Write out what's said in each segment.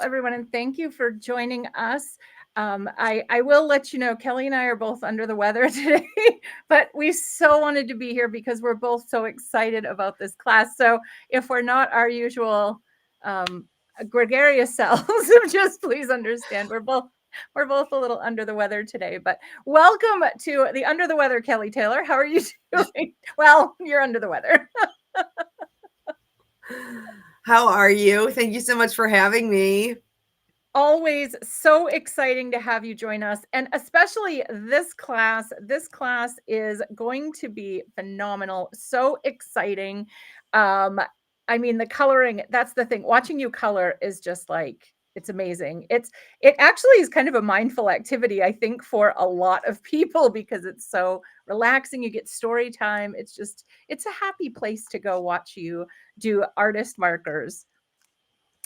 everyone, and thank you for joining us. I will let you know, Kelly and I are both under the weather today, but we so wanted to be here because we're both so excited about this class. So if we're not our usual um, gregarious selves, just please understand we're both a little under the weather today. But welcome to the Under the Weather, Kelly Taylor. How are you doing? Well, you're under the weather. How are you? Thank you so much for having me. Always so exciting to have you join us, and especially this class. This class is going to be phenomenal. So exciting. Um, I mean, the coloring, that's the thing. Watching you color is just like it's amazing. It actually is kind of a mindful activity, I think, for a lot of people because it's so relaxing. You get story time. It's a happy place to go watch you do artist markers.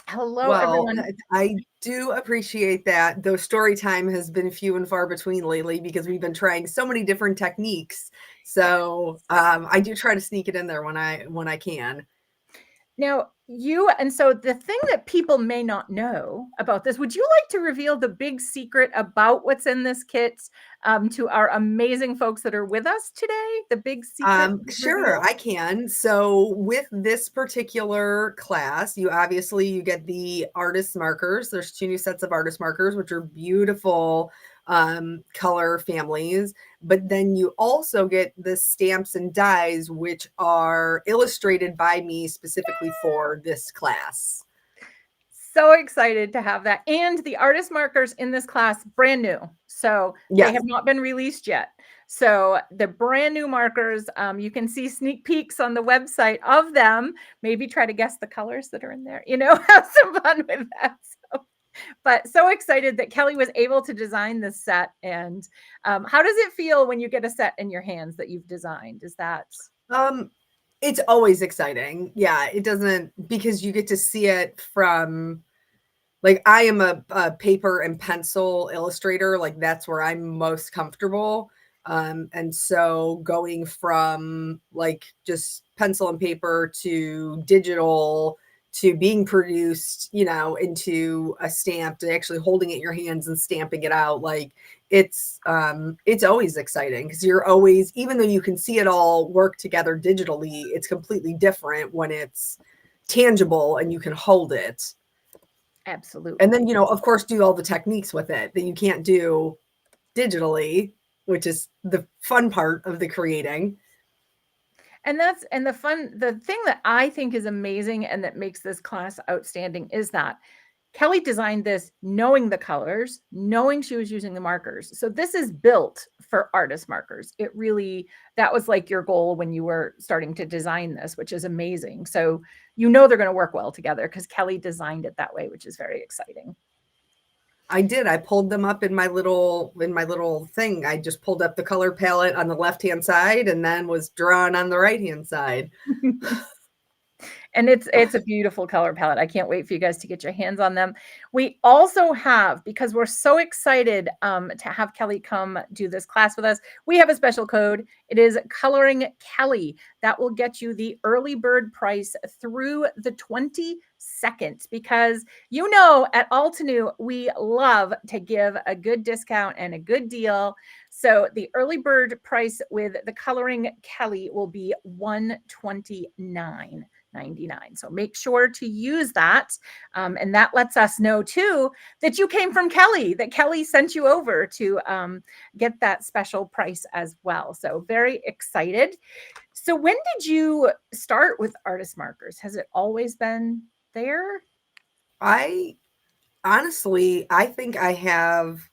Hello, Well, everyone. I do appreciate that, though story time has been few and far between lately because we've been trying so many different techniques. So I do try to sneak it in there when I can. Now, so the thing that people may not know about this, would you like to reveal the big secret about what's in this kit to our amazing folks that are with us today? The big secret Sure, reveal? I can. So with this particular class, you get the artist markers. There's two new sets of artist markers, which are beautiful color families. But then you also get the stamps and dies, which are illustrated by me specifically for this class. So excited to have that. And the artist markers in this class, brand new. So they Yes. have not been released yet. So the brand new markers, you can see sneak peeks on the website of them. Maybe try to guess the colors that are in there, have some fun with that. But so excited that Kelly was able to design this set. And how does it feel when you get a set in your hands that you've designed? Is that Um, it's always exciting. Yeah, it doesn't because you get to see it from like I am a paper and pencil illustrator. Like that's where I'm most comfortable. And so going from like just pencil and paper to digital to being produced, into a stamp to actually holding it in your hands and stamping it out, like it's always exciting because you're always, even though you can see it all work together digitally, it's completely different when it's tangible and you can hold it. And absolutely? then, of course, do all the techniques with it that you can't do digitally, which is the fun part of the creating. And the thing that I think is amazing and that makes this class outstanding is that Kelly designed this knowing the colors, knowing she was using the markers. So this is built for artist markers. That was like your goal when you were starting to design this, which is amazing. So they're going to work well together because Kelly designed it that way, which is very exciting. I did. I pulled them up in my little thing. I just pulled up the color palette on the left-hand side and then was drawn on the right-hand side. And it's a beautiful color palette. I can't wait for you guys to get your hands on them. We also have, because we're so excited to have Kelly come do this class with us, we have a special code. It is Coloring Kelly. That will get you the early bird price through the 22nd, because at Altenew, we love to give a good discount and a good deal. So the early bird price with the Coloring Kelly will be $129.99. So make sure to use that. And that lets us know too that you came from Kelly, that Kelly sent you over to get that special price as well. So very excited. So when did you start with artist markers? Has it always been there? I honestly, I think I have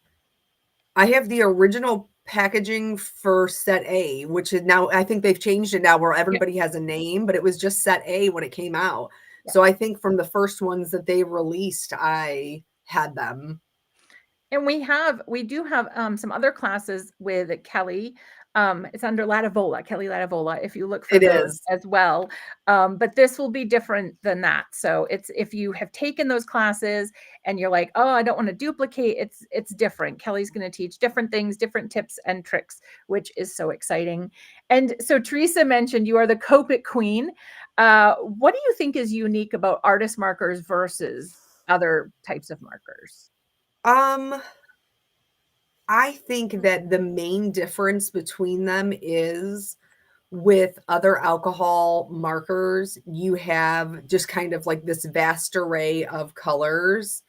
the original packaging for set A, which is now, I think they've changed it now where Yep. everybody has a name, but it was just set A when it came out. Yep. So I think from the first ones that they released, I had them. And we do have some other classes with Kelly. It's under Latavola, Kelly Latavola, if you look for It those is. as well. But this will be different than that. So it's, if you have taken those classes and you're like, oh, I don't want to duplicate, it's different. Kelly's going to teach different things, different tips and tricks, which is so exciting. And so Teresa mentioned you are the Copic Queen. What do you think is unique about artist markers versus other types of markers? Um, I think that the main difference between them is with other alcohol markers, you have just kind of like this vast array of colors.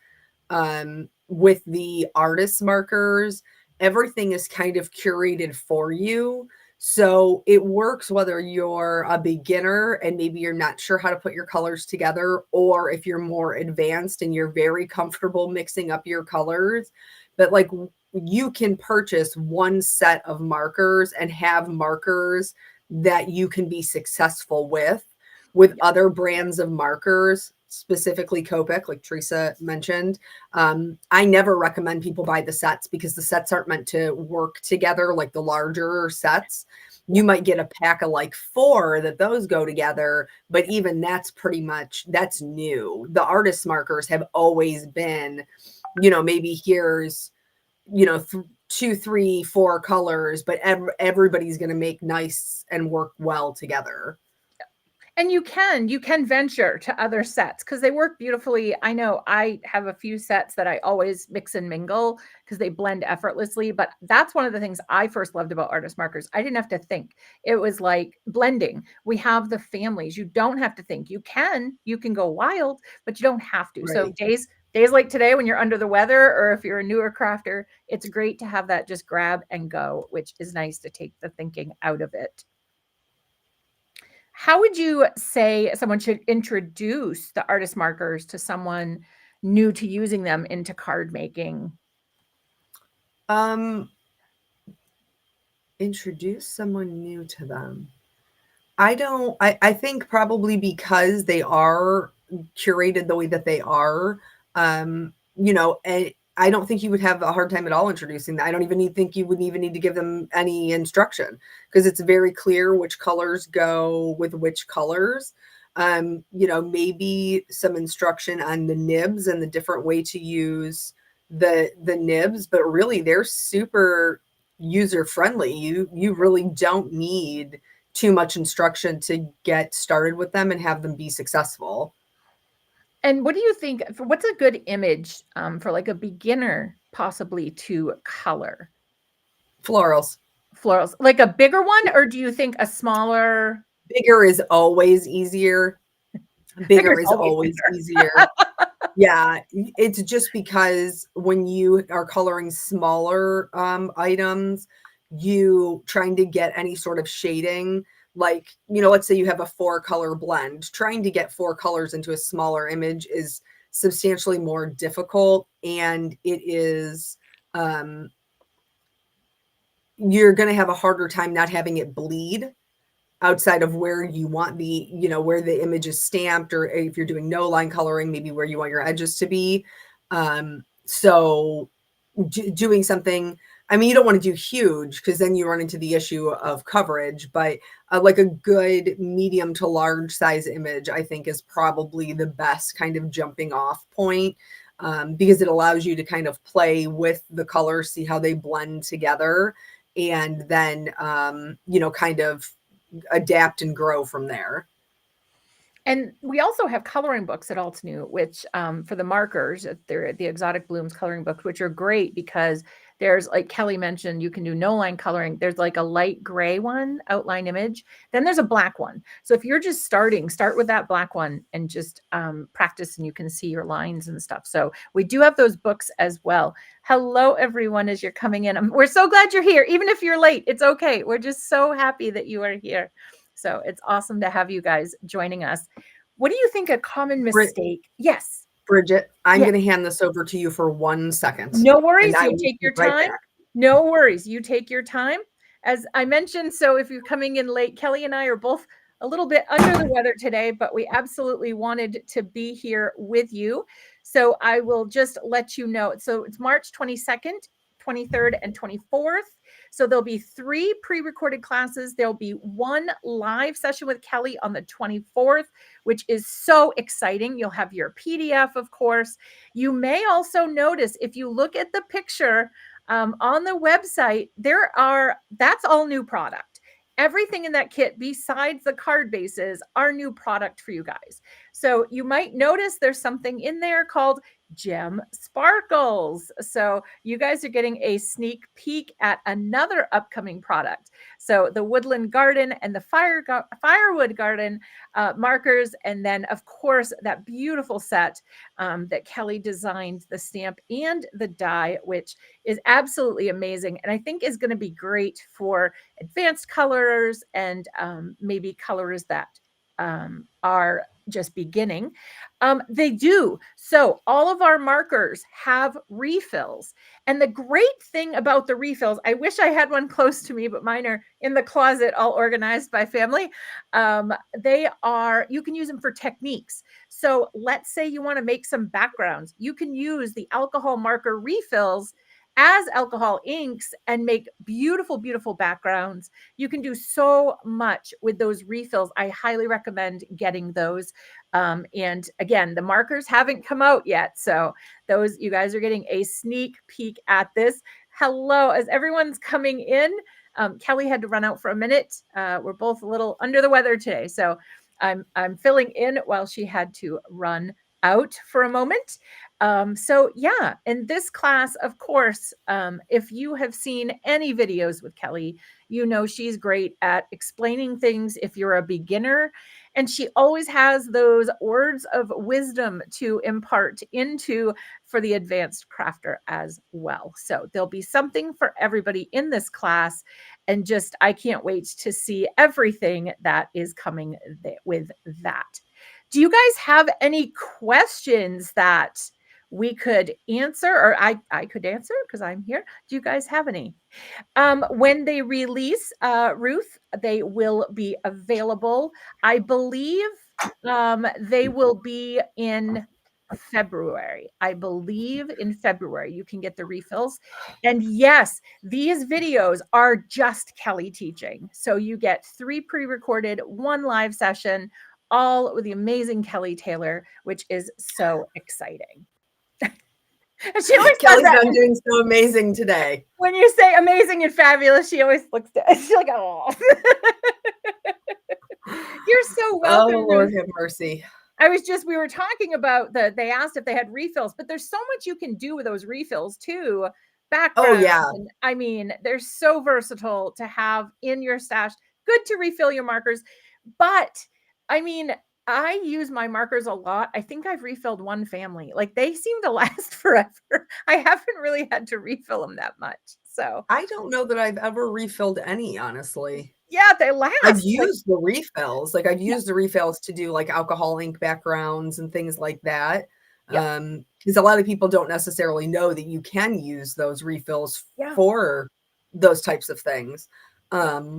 With the artist markers, everything is kind of curated for you. So it works whether you're a beginner and maybe you're not sure how to put your colors together, or if you're more advanced and you're very comfortable mixing up your colors. But like you can purchase one set of markers and have markers that you can be successful with other brands of markers, specifically Copic, like Teresa mentioned. I never recommend people buy the sets because the sets aren't meant to work together like the larger sets. Yeah. You might get a pack of like 4 that those go together, but even that's pretty much that's new. The artist markers have always been, maybe here's, 2, 3, 4 colors, but everybody's going to make nice and work well together. And you can venture to other sets because they work beautifully. I know I have a few sets that I always mix and mingle because they blend effortlessly, but that's one of the things I first loved about artist markers. I didn't have to think. It was like blending. We have the families. You don't have to think. You can go wild, but you don't have to. So Right. days like today when you're under the weather, or if you're a newer crafter, it's great to have that just grab and go, which is nice to take the thinking out of it. How would you say someone should introduce the artist markers to someone new to using them into card making? Um, Introduce someone new to them. I think probably because they are curated the way that they are, and I don't think you would have a hard time at all introducing that. I don't even think you would even need to give them any instruction because it's very clear which colors go with which colors. Maybe some instruction on the nibs and the different way to use the nibs, but really they're super user friendly. You really don't need too much instruction to get started with them and have them be successful. And what do you think? What's a good image for like a beginner possibly to color Florals. florals? Like a bigger one, or do you think a smaller? Bigger is always easier. Bigger Bigger is is always always better. easier. Yeah, it's just because when you are coloring smaller items, you trying to get any sort of shading, like, let's say you have a 4-color blend, trying to get 4 colors into a smaller image is substantially more difficult, and it is you're going to have a harder time not having it bleed outside of where you want where the image is stamped, or if you're doing no line coloring, maybe where you want your edges to be. So doing something, I mean, you don't want to do huge because then you run into the issue of coverage, but like a good medium to large size image, I think is probably the best kind of jumping off point. Because it allows you to kind of play with the colors, see how they blend together, and then, kind of adapt and grow from there. And we also have coloring books at Alt New, which for the markers, they're the Exotic Blooms coloring books, which are great because there's, like Kelly mentioned, you can do no line coloring. There's like a light gray one, outline image. Then there's a black one. So if you're just starting, start with that black one and just practice, and you can see your lines and stuff. So we do have those books as well. Hello, everyone, as you're coming in. We're so glad you're here. Even if you're late, it's okay. We're just so happy that you are here. So it's awesome to have you guys joining us. What do you think a common mistake? Yes. Bridget, I'm Yeah. going to hand this over to you for 1 second, No and worries. I You will take be your right time. back. No worries. You take your time. As I mentioned, so if you're coming in late, Kelly and I are both a little bit under the weather today, but we absolutely wanted to be here with you. So I will just let you know. So it's March 22nd, 23rd, and 24th. So there'll be 3 pre-recorded classes. There'll be 1 live session with Kelly on the 24th, which is so exciting. You'll have your PDF, of course. You may also notice if you look at the picture on the website, that's all new product. everything in that kit besides the card bases are new product for you guys. So you might notice there's something in there called Gem Sparkles. So you guys are getting a sneak peek at another upcoming product. So the Woodland Garden and the Firewood Garden markers, and then of course that beautiful set that Kelly designed, the stamp and the die, which is absolutely amazing, and I think is going to be great for advanced colors and maybe colors that are just beginning. They do. So all of our markers have refills. And the great thing about the refills, I wish I had one close to me, but mine are in the closet, all organized by family. You can use them for techniques. So let's say you want to make some backgrounds. You can use the alcohol marker refills as alcohol inks and make beautiful, beautiful backgrounds. You can do so much with those refills. I highly recommend getting those. And again, the markers haven't come out yet. So those, you guys are getting a sneak peek at this. Hello, as everyone's coming in. Kelly had to run out for a minute. We're both a little under the weather today. So I'm filling in while she had to run out for a moment. So yeah, in this class, of course, if you have seen any videos with Kelly, you know she's great at explaining things if you're a beginner, and she always has those words of wisdom to impart into for the advanced crafter as well. So there'll be something for everybody in this class, and just I can't wait to see everything that is coming with that. Do you guys have any questions that we could answer, or I could answer because I'm here? Do you guys have any? When they release, Ruth, they will be available. I believe they will be in February. I believe in February you can get the refills. And yes, these videos are just Kelly teaching. So you get 3 pre-recorded, 1 live session, all with the amazing Kelly Taylor, which is so exciting. She always Kelly's does that. been doing so amazing today. When you say amazing and fabulous, she always looks at she's like, oh. You're so welcome. Oh, Lord have mercy. We were talking about they asked if they had refills, but there's so much you can do with those refills too. Oh, Background. yeah. And, I mean, they're so versatile to have in your stash. Good to refill your markers. But I mean, I use my markers a lot. I think I've refilled one family. Like they seem to last forever. I haven't really had to refill them that much. So I don't know that I've ever refilled any, honestly. yeah, they last. I've used the refills. Like I've Yeah. used the refills to do like alcohol ink backgrounds and things like that. Yep. Because a lot of people don't necessarily know that you can use those refills Yeah. for those types of things. But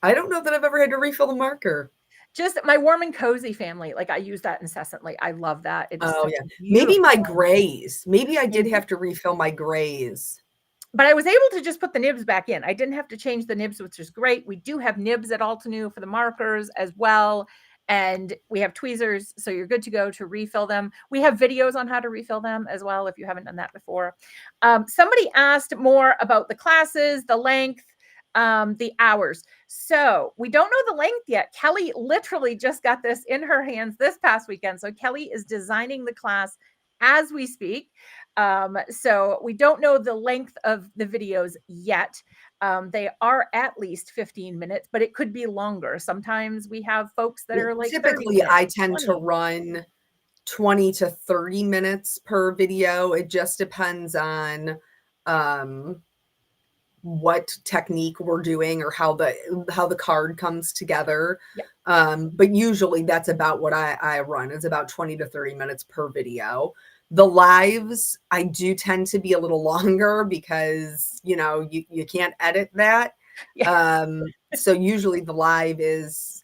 I don't know that I've ever had to refill the marker. Just my warm and cozy family. Like I use that incessantly. I love that. It's Oh, yeah. beautiful. Maybe my grays. Maybe I did Mhm. have to refill my grays. But I was able to just put the nibs back in. I didn't have to change the nibs, which is great. We do have nibs at Altenew for the markers as well. And we have tweezers, so you're good to go to refill them. We have videos on how to refill them as well, if you haven't done that before. Somebody asked more about the classes, the length, the hours. So we don't know the length yet. Kelly literally just got this in her hands this past weekend. So Kelly is designing the class as we speak. So we don't know the length of the videos yet. They are at least 15 minutes, but it could be longer. Sometimes we have folks that are like 30 Typically, minutes, I tend 20. to run 20 to 30 minutes per video. It just depends on what technique we're doing or how the card comes together. Yeah. But usually that's about what I run. It's about 20 to 30 minutes per video. The lives, I do tend to be a little longer because, you can't edit that. Yeah. So usually the live is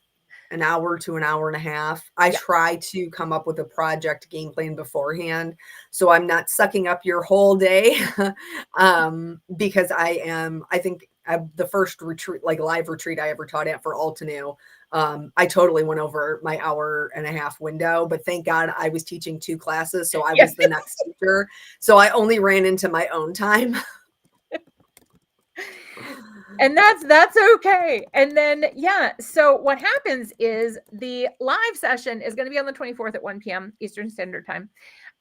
an hour to an hour and a half. I Yeah. try to come up with a project game plan beforehand, so I'm not sucking up your whole day. Because I think the first retreat, like live retreat I ever taught at for Altenew, I totally went over my hour and a half window, but thank God I was teaching 2 classes. So I Yes. was the next teacher. So I only ran into my own time. And that's okay. And then yeah, so what happens is the live session is going to be on the 24th at 1 p.m. Eastern Standard Time.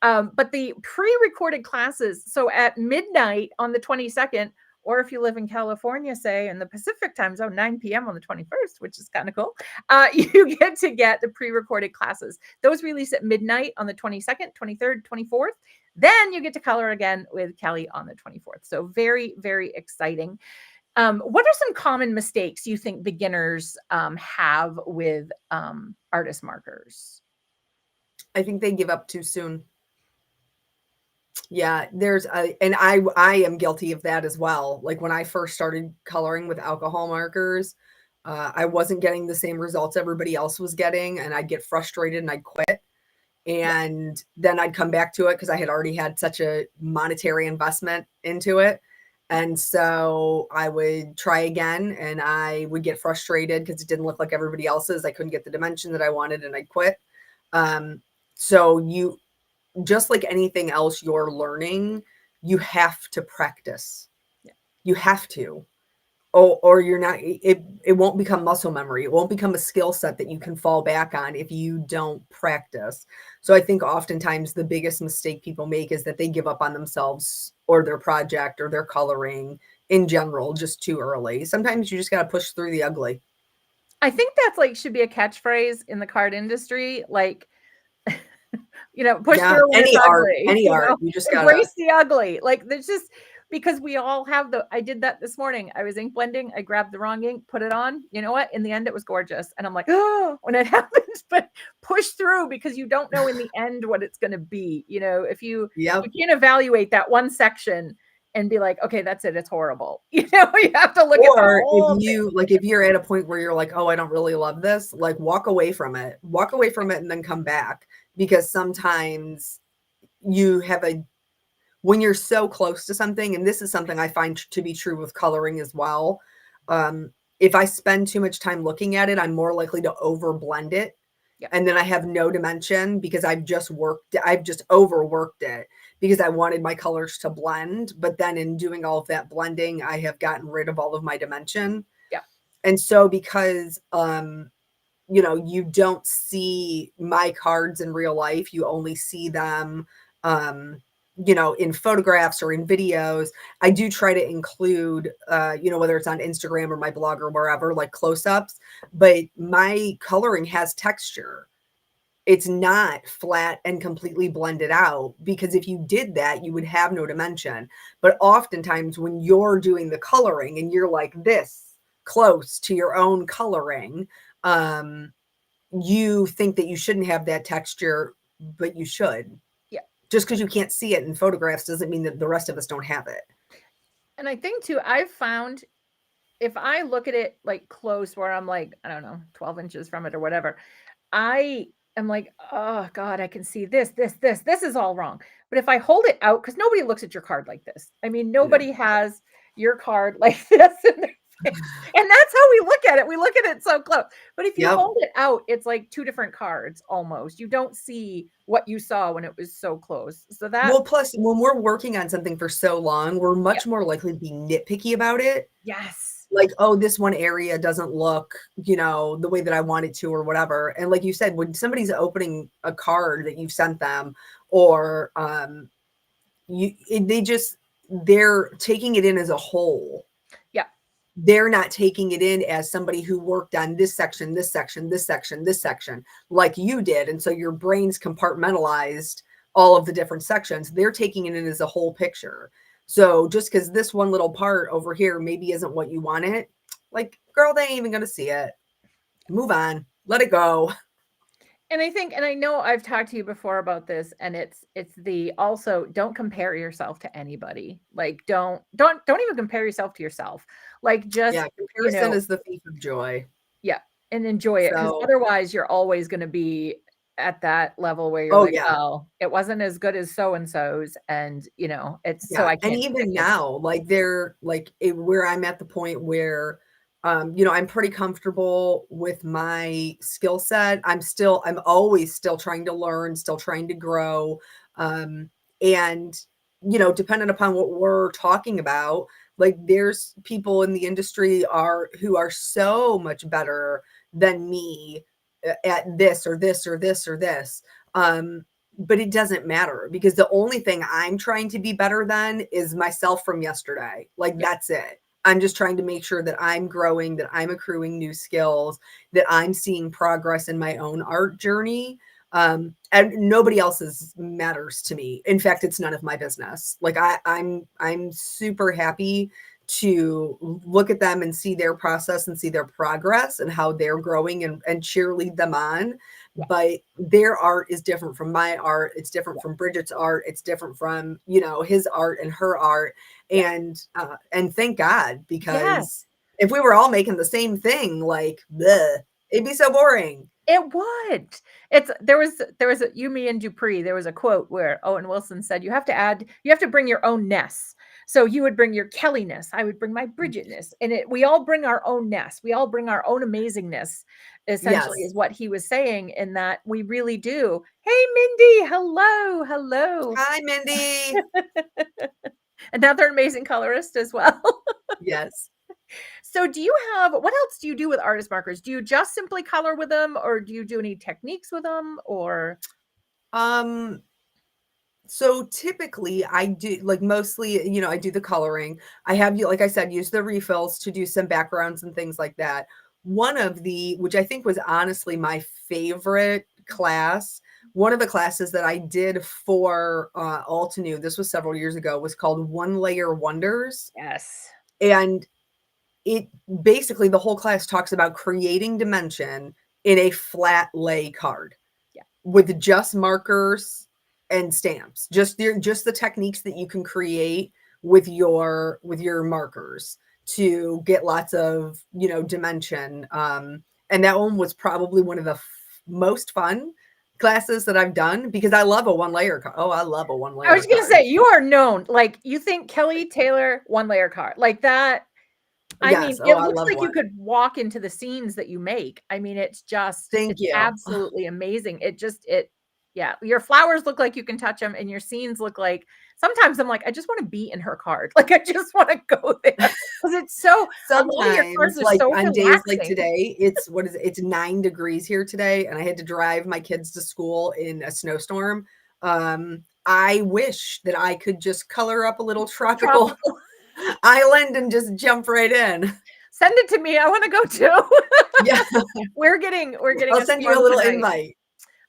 But the pre-recorded classes, so at midnight on the 22nd, or if you live in California, say in the Pacific time zone, 9 p.m. on the 21st, which is kind of cool, you get the pre-recorded classes. Those release at midnight on the 22nd, 23rd, 24th. Then you get to color again with Kelly on the 24th. So very, very exciting. What are some common mistakes you think beginners have with artist markers? I think they give up too soon. Yeah, and I am guilty of that as well. Like when I first started coloring with alcohol markers, I wasn't getting the same results everybody else was getting, and I'd get frustrated and I'd quit. Yeah. And then I'd come back to it because I had already had such a monetary investment into it. And so I would try again and I would get frustrated because it didn't look like everybody else's. I couldn't get the dimension that I wanted and I'd quit. Um, so you just like anything else you're learning, you have to practice. Yeah. You have to. Or you're not it won't become muscle memory. It won't become a skill set that you can fall back on if you don't practice. So I think oftentimes the biggest mistake people make is that they give up on themselves or their project or their coloring in general just too early. Sometimes you just got to push through the ugly. I think that's like should be a catchphrase in the card industry. Like, push Yeah, through when it's ugly, any art, you just gotta. embrace the ugly. Like there's just because we all have I did that this morning. I was ink blending. I grabbed the wrong ink, put it on. You know what? In the end, it was gorgeous. And I'm like, oh, when it happens, but push through because you don't know in the end what it's going to be. If you Yep. can't evaluate that one section and be like, okay, that's it. It's horrible. You have to look at the Or whole thing. if you're at a point where you're like, oh, I don't really love this, like walk away from it. Walk away from it and then come back. Because sometimes you have when you're so close to something, and this is something I find to be true with coloring as well. If I spend too much time looking at it, I'm more likely to over blend it. Yep. And then I have no dimension because I've just overworked it because I wanted my colors to blend. But then in doing all of that blending, I have gotten rid of all of my dimension. Yeah. And so because you don't see my cards in real life, you only see them in photographs or in videos. I do try to include whether it's on Instagram or my blog or wherever, like close-ups, but my coloring has texture. It's not flat and completely blended out, because if you did that, you would have no dimension. But oftentimes when you're doing the coloring and you're like this close to your own coloring, you think that you shouldn't have that texture, but you should. Yeah. Just because you can't see it in photographs doesn't mean that the rest of us don't have it. And I think too, I've found if I look at it like close where I'm like, I don't know, 12 inches from it or whatever, I am like, oh God, I can see this is all wrong. But if I hold it out, because nobody looks at your card like this. I mean, No. nobody has your card like this in their face. And that's how we look at it. We look at it so close. But if you Yep. hold it out, it's like two different cards almost. You don't see what you saw when it was so close. So that, Well, plus when we're working on something for so long, we're much more likely to be nitpicky about it. yes. Like, oh, this one area doesn't look, the way that I want it to, or whatever. And like you said, when somebody's opening a card that you've sent them, or they're taking it in as a whole. Yeah. They're not taking it in as somebody who worked on this section, this section, this section, this section, like you did. And so your brain's compartmentalized all of the different sections. They're taking it in as a whole picture. So just because this one little part over here maybe isn't what you want it, like, girl, they ain't even going to see it. Move on. Let it go. And I think, and I know I've talked to you before about this, and it's the also don't compare yourself to anybody. Like don't even compare yourself to yourself. Like just, Yeah, comparison is the thief of joy. yeah, and enjoy it, because So, otherwise you're always going to be at that level where you're oh like, yeah. oh, it wasn't as good as so and so's, and it's so Yeah, I and can't stick even with it. now, like where I'm at the point where, I'm pretty comfortable with my skill set. I'm always still trying to learn, still trying to grow. And, depending upon what we're talking about, Like there's people in the industry who are so much better than me at this or this or this or this. But it doesn't matter because the only thing I'm trying to be better than is myself from yesterday. Like Yeah. that's it. I'm just trying to make sure that I'm growing, that I'm accruing new skills, that I'm seeing progress in my own art journey. And nobody else's matters to me. In fact, it's none of my business. Like I'm super happy to look at them and see their process and see their progress and how they're growing and cheerlead them on. Yeah. But their art is different from my art. It's different from Bridget's art. It's different from, you know, his art and her art. Yeah. And thank God, Yes. because if we were all making the same thing, like, bleh, it'd be so boring. It would. There was a You, Me, and Dupree. There was a quote where Owen Wilson said, you have to bring your own ness. So you would bring your Kelly-ness, I would bring my Bridget-ness. And we all bring our own ness. We all bring our own amazingness, essentially, Yes. is what he was saying, in that we really do. Hey, Mindy, hello, hello. Hi, Mindy. Another amazing colorist as well. Yes. So what else do you do with artist markers? Do you just simply color with them, or do you do any techniques with them, or? Um, so typically I do like mostly, you know, I do the coloring. I have, like I said, use the refills to do some backgrounds and things like that. One of the, which I think was honestly my favorite class, one of the classes that I did for Altenew, this was several years ago, was called One Layer Wonders. Yes. And it basically, the whole class talks about creating dimension in a flat lay card Yeah. with just markers and stamps, just the techniques that you can create with your markers to get lots of, you know, dimension. And that one was probably one of the most fun classes that I've done because I love a one layer card. Oh, I love a one I layer was gonna card. say, you are known, like, you think Kelly Taylor one layer card, like that. I mean, Yes. Oh, it I looks love like you one. could walk into the scenes that you make. I mean, Thank it's you. absolutely amazing. Yeah, your flowers look like you can touch them, and your scenes look like, sometimes I'm like, I just want to be in her card. Like, I just want to go there because a lot of your Sometimes, cards are like so on days like relaxing. today, it's what is it? It's 9 degrees here today, and I had to drive my kids to school in a snowstorm. I wish that I could just color up a little tropical Tropical. island and just jump right in. Send it to me. I want to go too. Yeah, We're getting I'll a send you a storm little tonight. invite.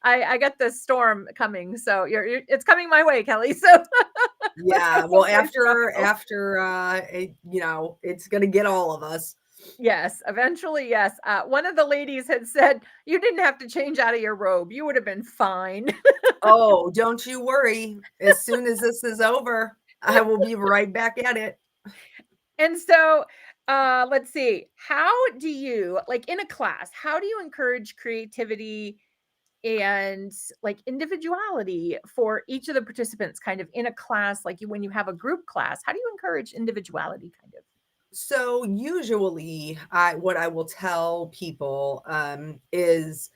I got this storm coming, so it's coming my way, Kelly. So let's go Yeah, well, someplace tropical. you know, it's gonna get all of us. Yes, eventually, yes. One of the ladies had said, "You didn't have to change out of your robe. You would have been fine." Oh, don't you worry. As soon as this is over, I will be right back at it. And so, let's see. How do you, like, in a class, how do you encourage creativity and, like, individuality for each of the participants, kind of in a class, like when you have a group class? How do you encourage individuality, kind of? So usually what I will tell people is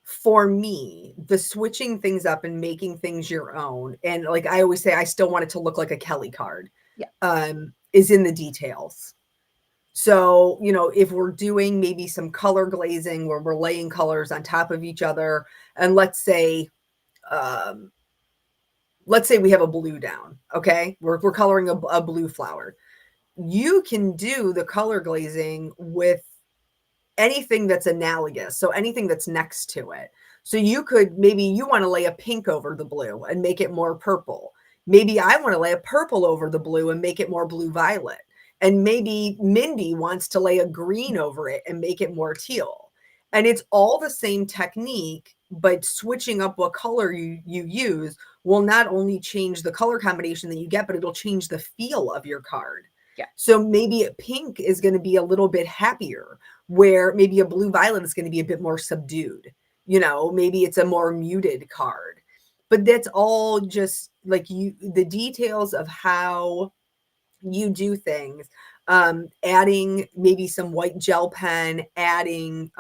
for me, the switching things up and making things your own. And like I always say, I still want it to look like a Kelly card, Yeah. is in the details. So, you know, if we're doing maybe some color glazing where we're laying colors on top of each other, and um, let's say we have a blue down, okay? We're coloring a blue flower. You can do the color glazing with anything that's analogous. So anything that's next to it. So you could, maybe you want to lay a pink over the blue and make it more purple. Maybe I want to lay a purple over the blue and make it more blue violet. And maybe Mindy wants to lay a green over it and make it more teal. And it's all the same technique, but switching up what color you use will not only change the color combination that you get, but it'll change the feel of your card. Yeah. So maybe pink is going to be a little bit happier, where maybe a blue violet is going to be a bit more subdued. You know, maybe it's a more muted card. But that's all just like the details of how you do things. Adding maybe some white gel pen, adding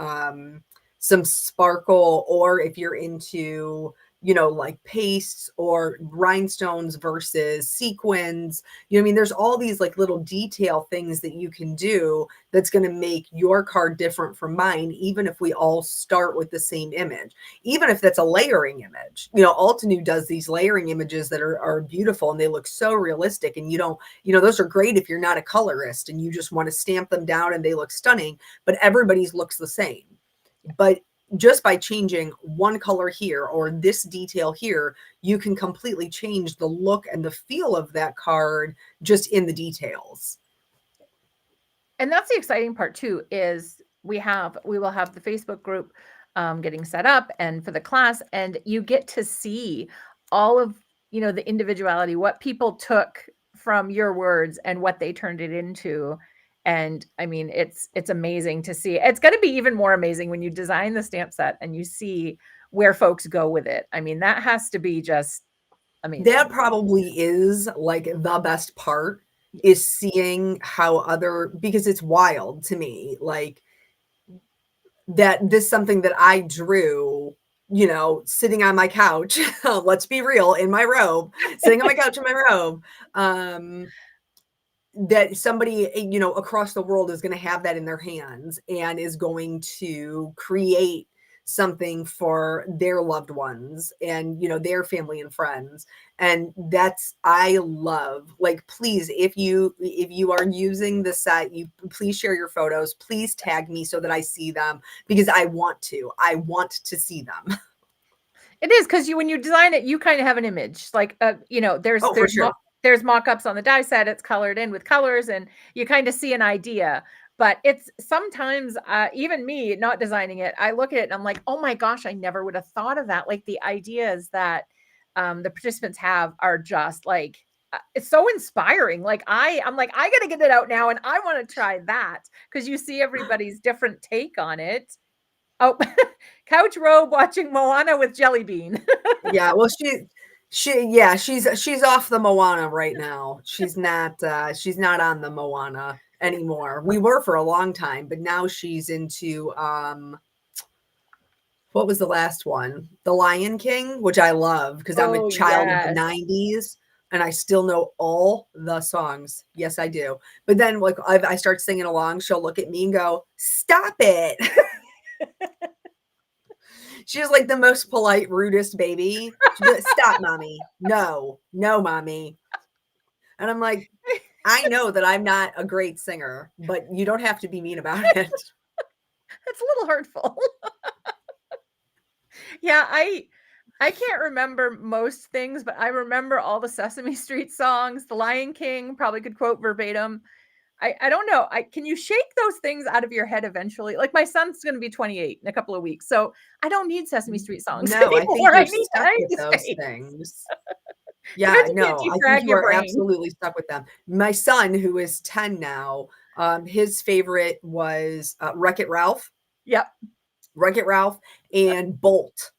some sparkle, or if you're into like pastes or rhinestones versus sequins. I mean, there's all these like little detail things that you can do that's going to make your card different from mine, even if we all start with the same image, even if that's a layering image. Altenew does these layering images that are beautiful and they look so realistic. And those are great if you're not a colorist and you just want to stamp them down and they look stunning, but everybody's looks the same. But just by changing one color here or this detail here, you can completely change the look and the feel of that card just in the details. And that's the exciting part too, is we will have the Facebook group getting set up and for the class, and you get to see all of, the individuality, what people took from your words and what they turned it into. And I mean, it's amazing to see. It's going to be even more amazing when you design the stamp set and you see where folks go with it. I mean, that has to be just amazing. That probably is like the best part, is seeing how because it's wild to me, like that this is something that I drew, sitting on my couch. Let's be real, in my robe, sitting on my couch in my robe. That somebody, across the world is going to have that in their hands and is going to create something for their loved ones and, their family and friends. And I love, like, please, if you are using the set, please share your photos, please tag me so that I see them, because I want to see them. It is, because when you design it, you kind of have an image, like, For sure. There's mock-ups on the die set, it's colored in with colors, and you kind of see an idea. But it's sometimes, even me not designing it, I look at it and I'm like, oh my gosh, I never would have thought of that. Like, the ideas that the participants have are just like, it's so inspiring. Like, I'm like, I got to get it out now and I want to try that, because you see everybody's different take on it. Oh, couch robe watching Moana with Jelly Bean. Yeah, well, she's off the Moana right now. She's not on the Moana anymore. We were for a long time, but now she's into what was the last one? The Lion King, which I love because I'm a Oh, child of the yes. 90s and I still know all the songs. Yes, I do. But then like I start singing along, she'll look at me and go, "Stop it." She's like the most polite, rudest baby. She'd be like, "Stop, mommy. No, mommy." And I'm like, I know that I'm not a great singer, but you don't have to be mean about it. That's a little hurtful. Yeah, I can't remember most things, but I remember all the Sesame Street songs. The Lion King probably could quote verbatim. I don't know. Can you shake those things out of your head eventually? Like, my son's going to be 28 in a couple of weeks, so I don't need Sesame Street songs No, I think anymore. you're I need stuck with those space. things. Sometimes Yeah, you can't no, I think defrag you your are brain. absolutely stuck with them. My son, who is 10 now, his favorite was Wreck-It Ralph, Yep, and Bolt,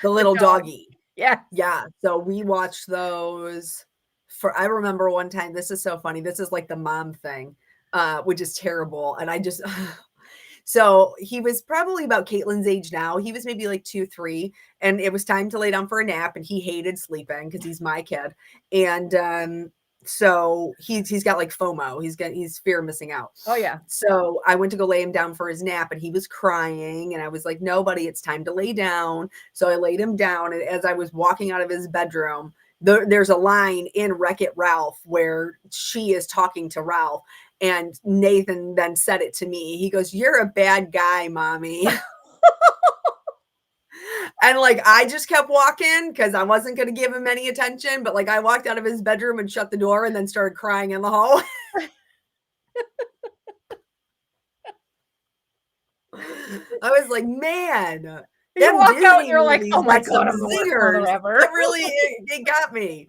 the the little dog. doggy. Yes. Yeah, so we watched those I remember one time, this is so funny. This is like the mom thing, which is terrible. And I just, so he was probably about Caitlin's age now. He was maybe like 2, 3, and it was time to lay down for a nap. And he hated sleeping because he's my kid. And so he's got like FOMO. He's fear of missing out. Oh, yeah. So I went to go lay him down for his nap and he was crying. And I was like, "No, buddy, it's time to lay down." So I laid him down. And as I was walking out of his bedroom, there's a line in Wreck-It Ralph where she is talking to Ralph. And Nathan then said it to me. He goes, "You're a bad guy, mommy." And like, I just kept walking because I wasn't going to give him any attention. But like, I walked out of his bedroom and shut the door and then started crying in the hallway. I was like, man, You them walk out and Disney you're like, movies oh my got some God, I'm the worst mother zingers. ever. It really, it got me.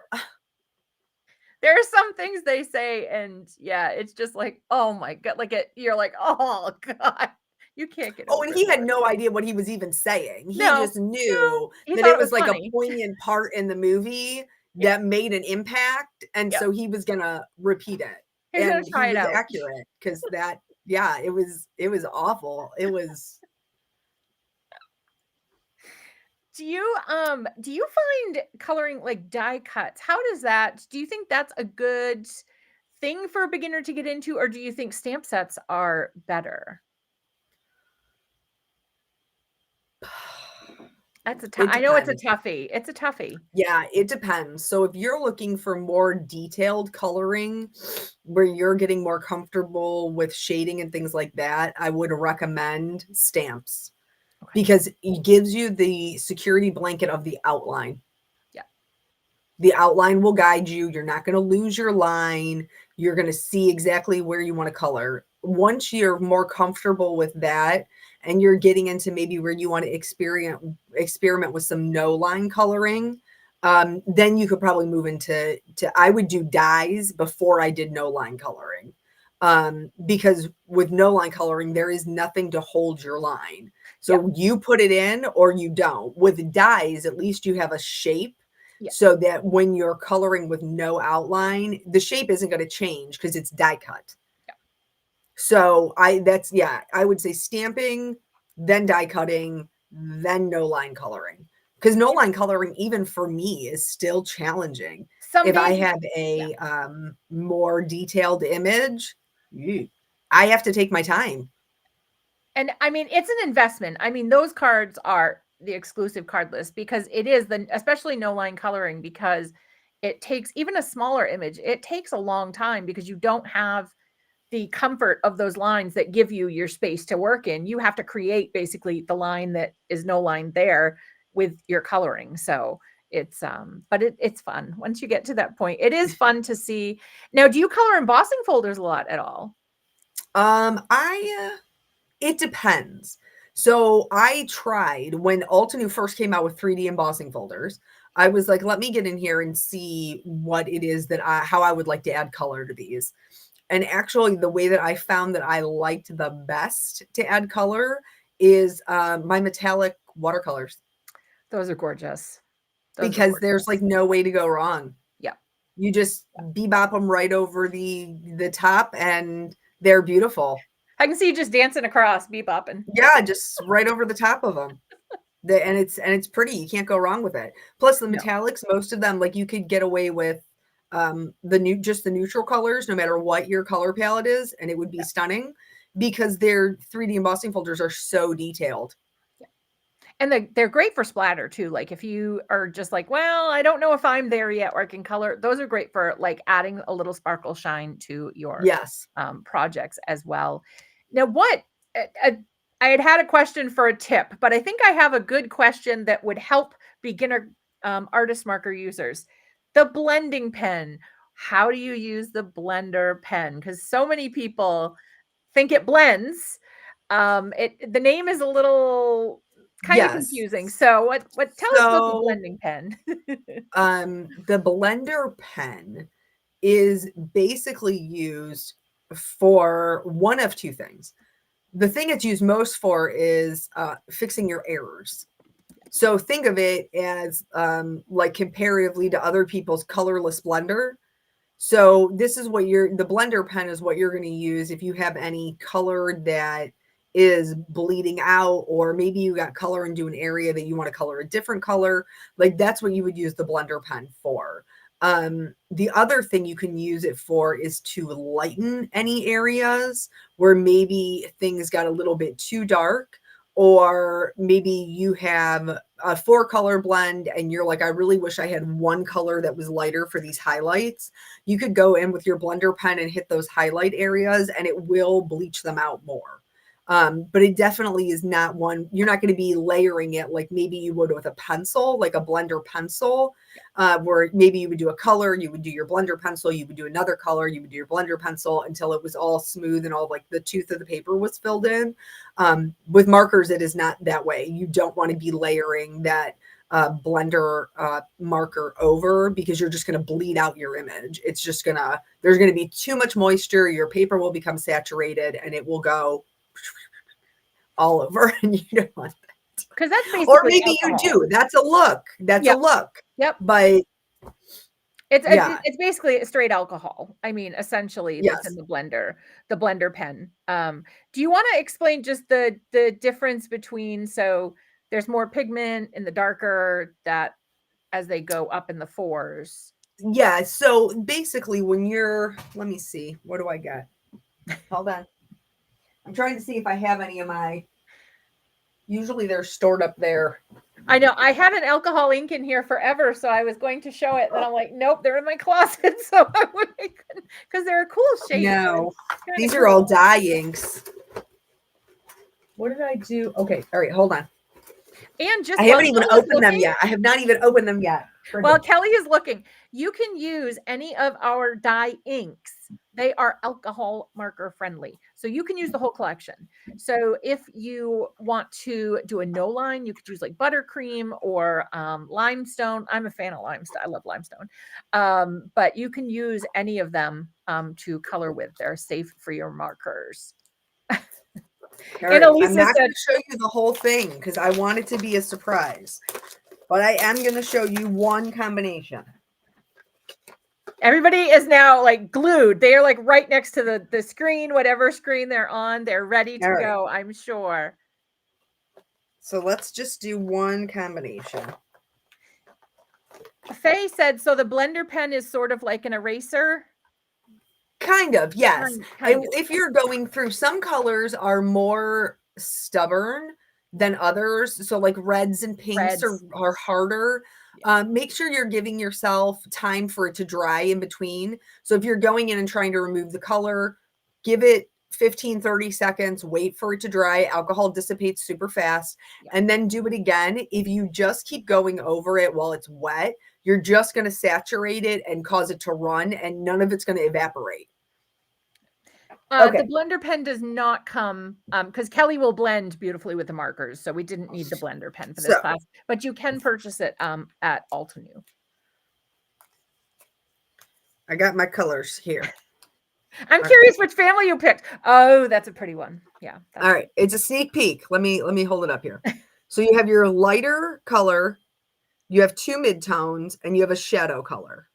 There are some things they say, and yeah, it's just like, oh my God, like you're like, oh God, you can't get Oh, over and it he had more. no idea what he was even saying. He No, just knew he that thought it it was was like a funny. poignant part in the movie Yeah, that made an impact. And yeah. so he was going to repeat it. He's gonna And he try it was out. accurate because yeah, it was awful. It was. Do you find coloring like die cuts? How does that do you think that's a good thing for a beginner to get into, or do you think stamp sets are better? That's a tou It I know it's a depends. toughie. It's a toughie. Yeah, it depends. So if you're looking for more detailed coloring where you're getting more comfortable with shading and things like that, I would recommend stamps Okay. because it gives you the security blanket of the outline. Yeah. The outline will guide you. You're not going to lose your line. You're going to see exactly where you want to color. Once you're more comfortable with that and you're getting into maybe where you want to experiment with some no line coloring, then you could probably move into I would do dyes before I did no line coloring. Because with no line coloring, there is nothing to hold your line. Yeah. So you put it in or you don't. With dyes, at least you have a shape Yeah. so that when you're coloring with no outline, the shape isn't going to change because it's die cut. Yeah. So I would say stamping, then die cutting, then no line coloring. Because no And line coloring, even for me, is still challenging. some If I days have yeah. a more detailed image, I have to take my time. And I mean, it's an investment. I mean, those cards are the exclusive card list because it is the especially no line coloring because it takes even a smaller image. It takes a long time because you don't have the comfort of those lines that give you your space to work in. You have to create basically the line that is no line there with your coloring. So but it's fun once you get to that point. It is fun to see. Now, do you color embossing folders a lot at all? I It depends. So I tried when Altenew first came out with 3D embossing folders. I was like, let me get in here and see what it is how I would like to add color to these. And actually, the way that I found that I liked the best to add color is my metallic watercolors Those are gorgeous. Those are because there's like gorgeous. no way to go wrong. Yeah. You just bebop them right over the top, and they're beautiful. I can see you just dancing across, bebopping. Yeah, just right over the top of them. And it's pretty, you can't go wrong with it. Plus the No. metallics, most of them, like, you could get away with, the neutral colors, no matter what your color palette is, and it would be Yeah. stunning because their 3D embossing folders are so detailed. Yeah. And they're great for splatter too. Like if you are just like, well, I don't know if I'm there yet or I can color, those are great for like adding a little sparkle shine to your Yes. projects as well. Now, I had a question for a tip, but I think I have a good question that would help beginner artist marker users. The blending pen. How do you use the blender pen? Because so many people think it blends. The name is a little kind of Yes. confusing. So what tell us about the So, blending pen? the blender pen is basically used for one of two things. The thing it's used most for is, fixing your errors. So think of it as, like, comparatively to other people's colorless blender. So this is what the blender pen is what you're going to use if you have any color that is bleeding out, or maybe you got color into an area that you want to color a different color. Like, that's what you would use the blender pen for. The other thing you can use it for is to lighten any areas where maybe things got a little bit too dark, or maybe you have a 4-color blend and you're like, I really wish I had one color that was lighter for these highlights. You could go in with your blender pen and hit those highlight areas and it will bleach them out more. But it definitely is not one, you're not going to be layering it like maybe you would with a pencil, like a blender pencil, where maybe you would do a color, you would do your blender pencil, you would do another color, you would do your blender pencil until it was all smooth and all like the tooth of the paper was filled in. With markers, it is not that way. You don't want to be layering that blender marker over, because you're just going to bleed out your image. It's just there's going to be too much moisture. Your paper will become saturated and it will go all over and you don't want that. Because that's Or basically maybe you alcohol. do. That's a look. That's a Yep. look. Yep. But yeah, It's basically a straight alcohol. I mean, essentially, that's in yes. the blender pen. Do you want to explain just the difference between so there's more pigment in the darker that as they go up in the 4s. Yeah, so basically when you're, let me see, what do I got? Hold on. I'm trying to see if I have any of my, usually they're stored up there. I know I had an alcohol ink in here forever, so I was going to show it. Then I'm like, nope, they're in my closet. So I couldn't, because they're a cool shape. No, these are all dye inks. What did I do? Okay, all right, hold on. And just I haven't even opened them yet. I have not even opened them yet. While Kelly is looking, you can use any of our dye inks. They are alcohol marker friendly. So you can use the whole collection. So if you want to do a no line, you could use like buttercream or limestone. I'm a fan of limestone. I love limestone. But you can use any of them to color with. They're safe for your markers. Right. I'm not going to show you the whole thing because I want it to be a surprise. But I am going to show you one combination. Everybody is now like glued. They are like right next to the screen, whatever screen they're on. They're ready to go, I'm sure. So let's just do one combination. Faye said, so the blender pen is sort of like an eraser? Kind of, yes. And if you're going through, some colors are more stubborn than others. So like reds and pinks are harder. Make sure you're giving yourself time for it to dry in between. So if you're going in and trying to remove the color, give it 15, 30 seconds, wait for it to dry. Alcohol dissipates super fast, and then do it again. If you just keep going over it while it's wet, you're just going to saturate it and cause it to run, and none of it's going to evaporate. The blender pen does not come because Kelly will blend beautifully with the markers. So we didn't need the blender pen for this class, but you can purchase it at Altenew. I got my colors here. I'm curious which family you picked. Oh, that's a pretty one. Yeah. All right. It's a sneak peek. Let me hold it up here. So you have your lighter color, you have 2 midtones, and you have a shadow color.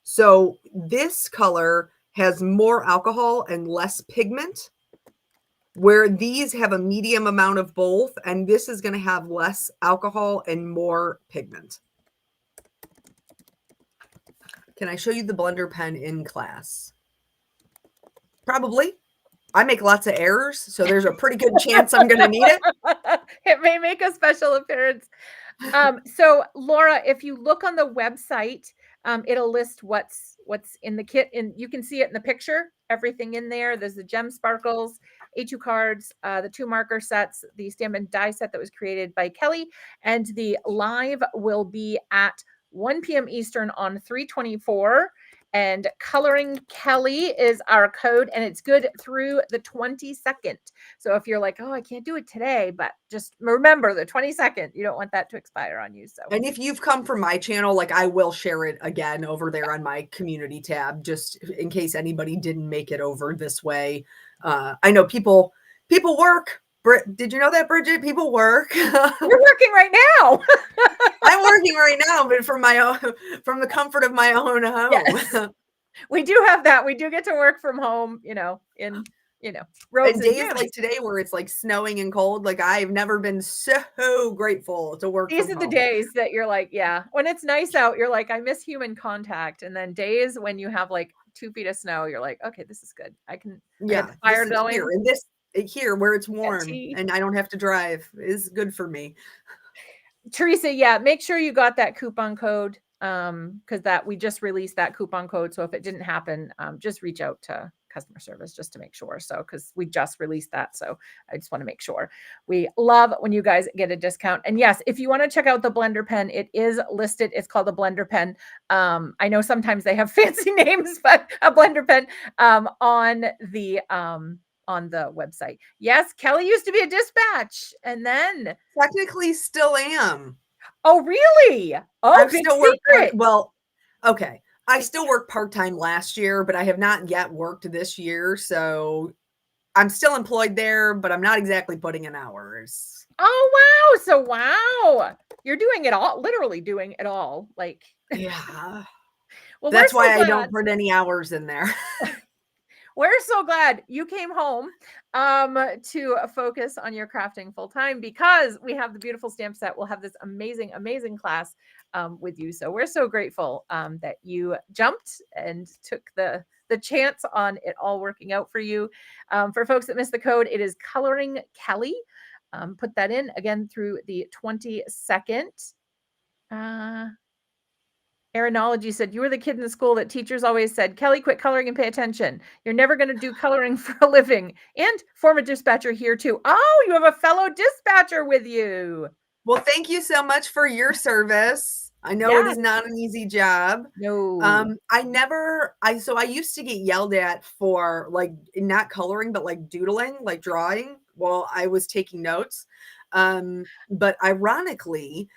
So this color has more alcohol and less pigment, where these have a medium amount of both, and this is going to have less alcohol and more pigment. Can I show you the blender pen in class? Probably. I make lots of errors, so there's a pretty good chance I'm going to need it. It may make a special appearance. So Laura, if you look on the website, it'll list what's in the kit, and you can see it in the picture, everything in there. There's the gem sparkles, A2 cards, the 2 marker sets, the stamp and die set that was created by Kelly, and the live will be at 1 p.m. Eastern on 3/24. And Coloring Kelly is our code, and it's good through the 22nd. So if you're like, oh, I can't do it today, but just remember the 22nd, you don't want that to expire on you. So, and if you've come from my channel, like I will share it again over there on my community tab, just in case anybody didn't make it over this way. I know people work. Did you know that, Bridget? People work. You're working right now. I'm working right now, but from the comfort of my own home. Yes. We do have that. We do get to work from home, in roads and days like today where it's like snowing and cold. Like I've never been so grateful to work. These are the days that you're like, yeah, when it's nice out, you're like, I miss human contact. And then days when you have like 2 feet of snow, you're like, okay, this is good. I can get the fire going. Here where it's warm and I don't have to drive is good for me. Teresa, yeah, make sure you got that coupon code because we just released that coupon code. So if it didn't happen, just reach out to customer service just to make sure. So because we just released that, so I just want to make sure. We love when you guys get a discount. And yes, if you want to check out the blender pen, it is listed. It's called the blender pen. I know sometimes they have fancy names, but a blender pen on the website. Yes, Kelly used to be a dispatch, and then technically still am. Oh, really? Oh, I'm still working. Well, okay. I still worked part-time last year, but I have not yet worked this year. So I'm still employed there, but I'm not exactly putting in hours. Oh, wow. So, wow. You're doing it all, literally doing it all. Like, yeah. Well, that's why I don't put any hours in there. we're so glad you came home to focus on your crafting full time because we have the beautiful stamp set. We'll have this amazing, amazing class with you. So we're so grateful that you jumped and took the chance on it all working out for you. For folks that missed the code, it is Coloring Kelly. Put that in again through the 22nd. Aeronology said, you were the kid in the school that teachers always said, Kelly, quit coloring and pay attention. You're never going to do coloring for a living. And former dispatcher here too. Oh, you have a fellow dispatcher with you. Well, thank you so much for your service. I know it Yes. is not an easy job. No. I used to get yelled at for like not coloring, but like doodling, like drawing while I was taking notes. But ironically,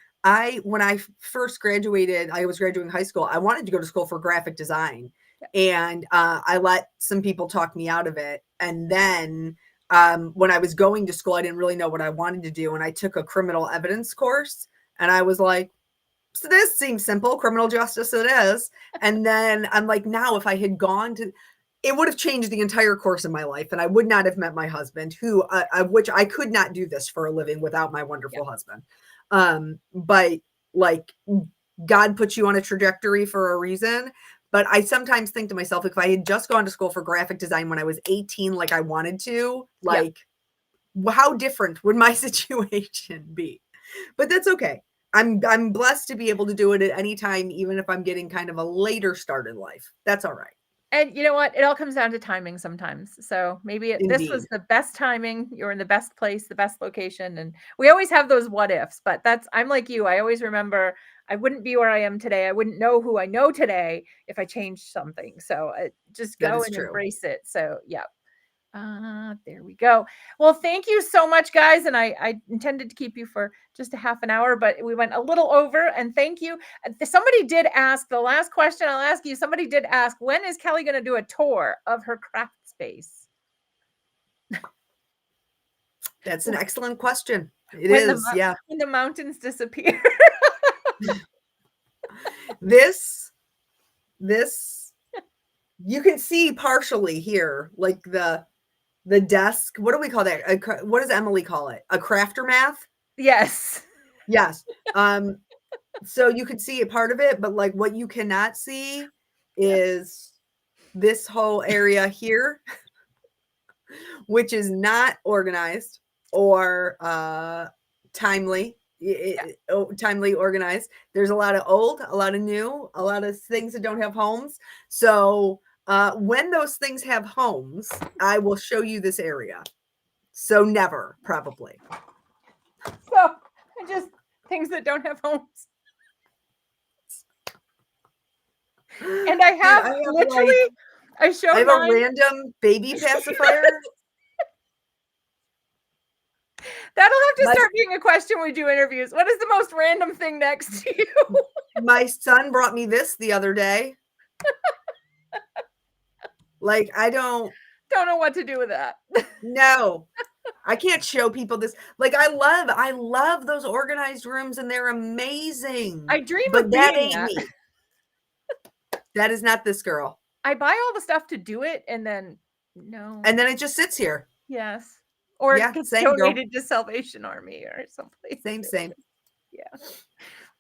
when I first graduated, I was graduating high school. I wanted to go to school for graphic design, and I let some people talk me out of it. And then when I was going to school, I didn't really know what I wanted to do, and I took a criminal evidence course, and I was like, so this seems simple, criminal justice it is. And then I'm like, now if I had gone to, it would have changed the entire course of my life, and I would not have met my husband, who which I could not do this for a living without my wonderful husband. But like, God puts you on a trajectory for a reason. But I sometimes think to myself, if I had just gone to school for graphic design when I was 18, like I wanted to, like, how different would my situation be? But that's okay. I'm blessed to be able to do it at any time, even if I'm getting kind of a later start in life. That's all right. And you know what? It all comes down to timing sometimes. So maybe this was the best timing. You're in the best place, the best location. And we always have those what ifs, but I'm like you. I always remember I wouldn't be where I am today. I wouldn't know who I know today if I changed something. So just go and embrace it. So yeah. There we go. Well, thank you so much, guys. And I intended to keep you for just a half an hour, but we went a little over. And thank you. Somebody did ask, the last question I'll ask you, somebody did ask, when is Kelly going to do a tour of her craft space? That's an excellent question. It When is, yeah. When the mountains disappear. This, you can see partially here, like the desk. What do we call that? What does Emily call it? A crafter math? Yes. Yes. So you could see a part of it, but like what you cannot see is this whole area here, which is not organized or timely organized. There's a lot of old, a lot of new, a lot of things that don't have homes. So when those things have homes, I will show you this area. So never, probably. So just things that don't have homes. And I have literally, like, I have a random baby pacifier. That'll have to start being a question we do interviews. What is the most random thing next to you? My son brought me this the other day. Like, I don't know what to do with that. No. I can't show people this. Like, I love those organized rooms, and they're amazing. I dream but of that being ain't me. That is not this girl. I buy all the stuff to do it, and then no. And then it just sits here. Yes. Or it gets donated to Salvation Army or something. Same. Yeah.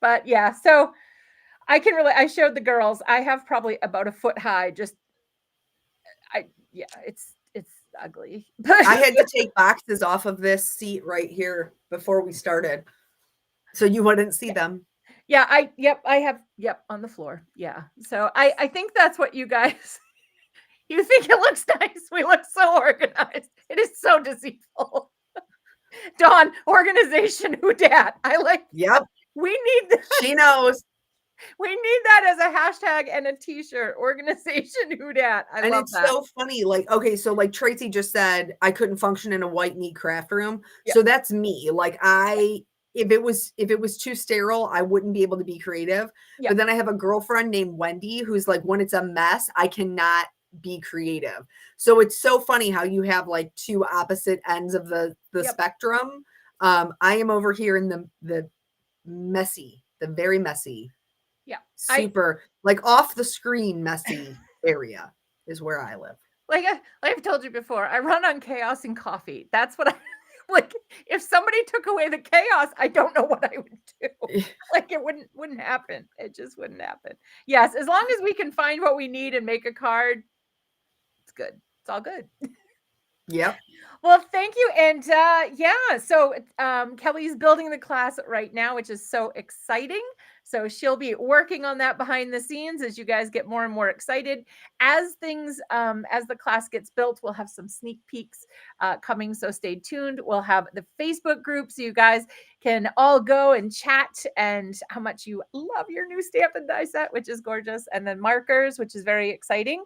But yeah, so I showed the girls. I have probably about a foot high. It's ugly. I had to take boxes off of this seat right here before we started, so you wouldn't see them. Yeah, I have on the floor. Yeah. So I think that's what you guys, you think it looks nice. We look so organized. It is so deceitful. Dawn, organization, who dat? I like. Yep. We need that. She knows. We need that as a hashtag and a t-shirt. Organization, who dat? I love that. And it's so funny. Like, okay, so like Tracy just said, I couldn't function in a white neat craft room. Yeah. So that's me. Like if it was too sterile, I wouldn't be able to be creative. Yeah. But then I have a girlfriend named Wendy who's like, when it's a mess, I cannot be creative. So it's so funny how you have like two opposite ends of the spectrum. I am over here in the messy, the very messy, super like off the screen messy area is where I live. like I've told you before, I run on chaos and coffee. That's what I like. If somebody took away the chaos, I don't know what I would do. Like it wouldn't happen. It just wouldn't happen. Yes, as long as we can find what we need and make a card, it's good. It's all good. Yep. Well, thank you. And yeah, so Kelly's building the class right now, which is so exciting. So she'll be working on that behind the scenes as you guys get more and more excited. As things, as the class gets built, we'll have some sneak peeks coming. So stay tuned. We'll have the Facebook group so you guys can all go and chat and how much you love your new stamp and die set, which is gorgeous. And then markers, which is very exciting.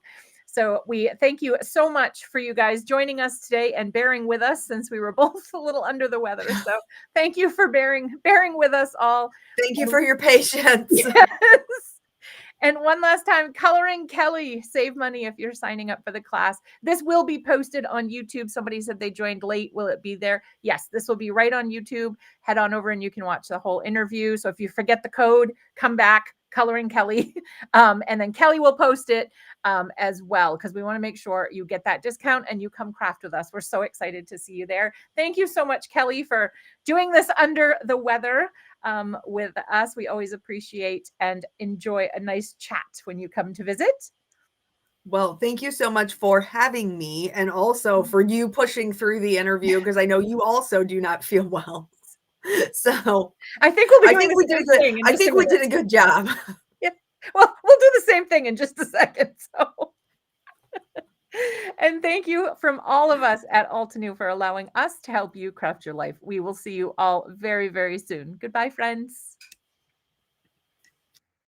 So we thank you so much for you guys joining us today and bearing with us since we were both a little under the weather. So thank you for bearing with us all. Thank you for your patience. Yes. And one last time, Coloring Kelly, save money if you're signing up for the class. This will be posted on YouTube. Somebody said they joined late. Will it be there? Yes, this will be right on YouTube. Head on over and you can watch the whole interview. So if you forget the code, come back, Coloring Kelly. And then Kelly will post it as well, because we want to make sure you get that discount and you come craft with us. We're so excited to see you there. Thank you so much, Kelly, for doing this under the weather with us. We always appreciate and enjoy a nice chat when you come to visit. Well, thank you so much for having me and also for you pushing through the interview because I know you also do not feel well. So I think we'll be I doing think the we same did good. thing in I just a think we minute. did a good job. Yeah. Well, we'll do the same thing in just a second. So and thank you from all of us at Altenew for allowing us to help you craft your life. We will see you all very, very soon. Goodbye, friends.